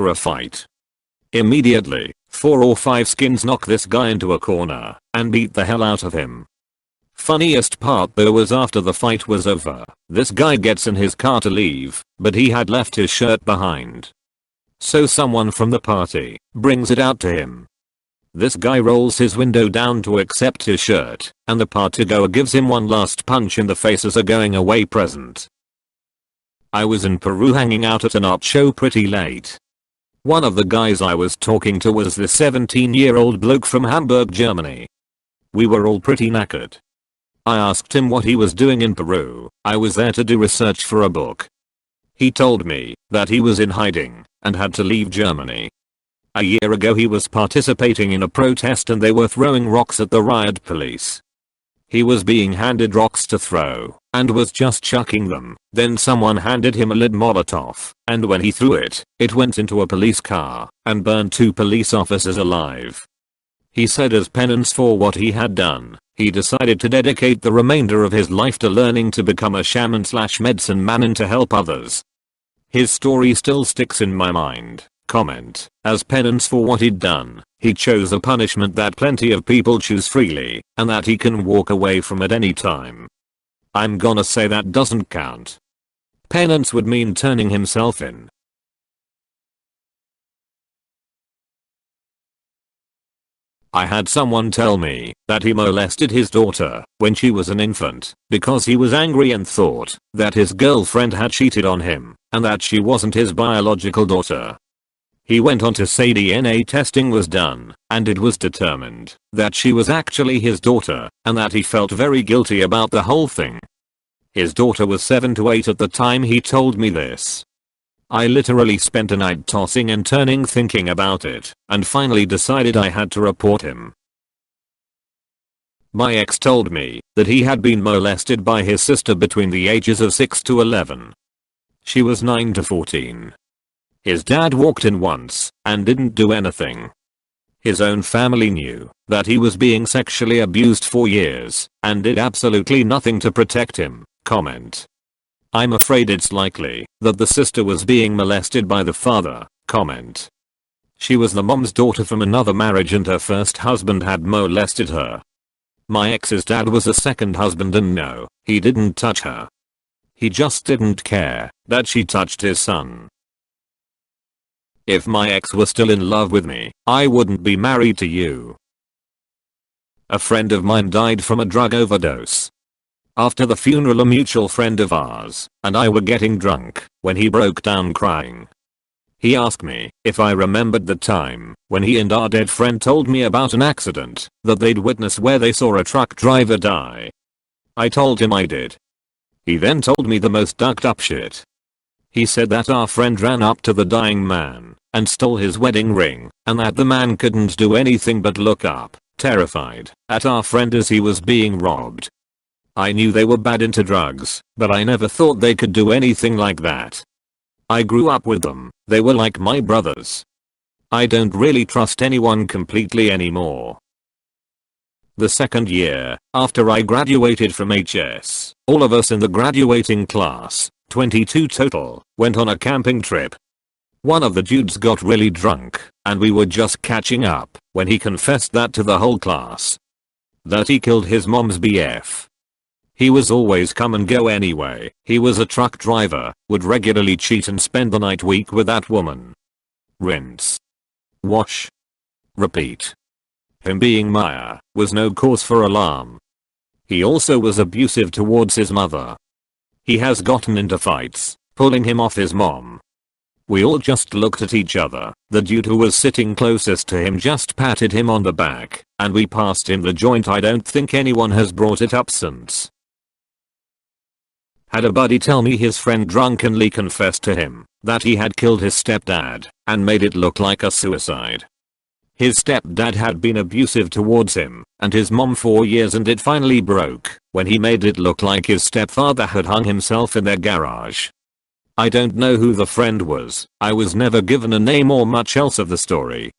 for a fight. Immediately, 4 or 5 skins knock this guy into a corner and beat the hell out of him. Funniest part though was after the fight was over, this guy gets in his car to leave, but he had left his shirt behind. So someone from the party brings it out to him. This guy rolls his window down to accept his shirt, and the partygoer gives him one last punch in the face as a going away present. I was in Peru hanging out at an art show pretty late. One of the guys I was talking to was this 17-year-old bloke from Hamburg, Germany. We were all pretty knackered. I asked him what he was doing in Peru. I was there to do research for a book. He told me that he was in hiding and had to leave Germany. A year ago he was participating in a protest and they were throwing rocks at the riot police. He was being handed rocks to throw and was just chucking them. Then someone handed him a lid Molotov, and when he threw it, it went into a police car and burned 2 police officers alive. He said as penance for what he had done, he decided to dedicate the remainder of his life to learning to become a shaman/medicine man and to help others. His story still sticks in my mind. Comment: as penance for what he'd done, he chose a punishment that plenty of people choose freely, and that he can walk away from at any time. I'm gonna say that doesn't count. Penance would mean turning himself in. I had someone tell me that he molested his daughter when she was an infant because he was angry and thought that his girlfriend had cheated on him and that she wasn't his biological daughter. He went on to say DNA testing was done and it was determined that she was actually his daughter and that he felt very guilty about the whole thing. His daughter was 7 to 8 at the time he told me this. I literally spent a night tossing and turning thinking about it, and finally decided I had to report him. My ex told me that he had been molested by his sister between the ages of 6 to 11. She was 9 to 14. His dad walked in once and didn't do anything. His own family knew that he was being sexually abused for years and did absolutely nothing to protect him. Comment: I'm afraid it's likely that the sister was being molested by the father. Comment: she was the mom's daughter from another marriage and her first husband had molested her. My ex's dad was a second husband and no, he didn't touch her. He just didn't care that she touched his son. If my ex was still in love with me, I wouldn't be married to you. A friend of mine died from a drug overdose. After the funeral, a mutual friend of ours and I were getting drunk when he broke down crying. He asked me if I remembered the time when he and our dead friend told me about an accident that they'd witnessed where they saw a truck driver die. I told him I did. He then told me the most ducked up shit. He said that our friend ran up to the dying man and stole his wedding ring, and that the man couldn't do anything but look up, terrified, at our friend as he was being robbed. I knew they were bad into drugs, but I never thought they could do anything like that. I grew up with them, they were like my brothers. I don't really trust anyone completely anymore. The second year, after I graduated from HS, all of us in the graduating class, 22 total, went on a camping trip. One of the dudes got really drunk, and we were just catching up when he confessed that to the whole class. That he killed his mom's BF. He was always come and go anyway. He was a truck driver, would regularly cheat and spend the night week with that woman. Rinse. Wash. Repeat. Him being Maya was no cause for alarm. He also was abusive towards his mother. He has gotten into fights, pulling him off his mom. We all just looked at each other. The dude who was sitting closest to him just patted him on the back, and we passed him the joint. I don't think anyone has brought it up since. Had a buddy tell me his friend drunkenly confessed to him that he had killed his stepdad and made it look like a suicide. His stepdad had been abusive towards him and his mom for years, and it finally broke when he made it look like his stepfather had hung himself in their garage. I don't know who the friend was. I was never given a name or much else of the story.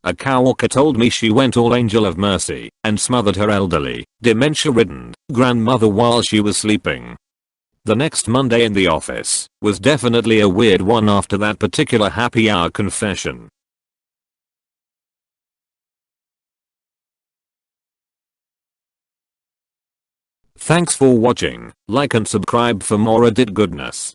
A coworker told me she went all Angel of Mercy and smothered her elderly, dementia-ridden grandmother while she was sleeping. The next Monday in the office was definitely a weird one after that particular happy hour confession. Thanks for watching. Like and subscribe for more Reddit goodness.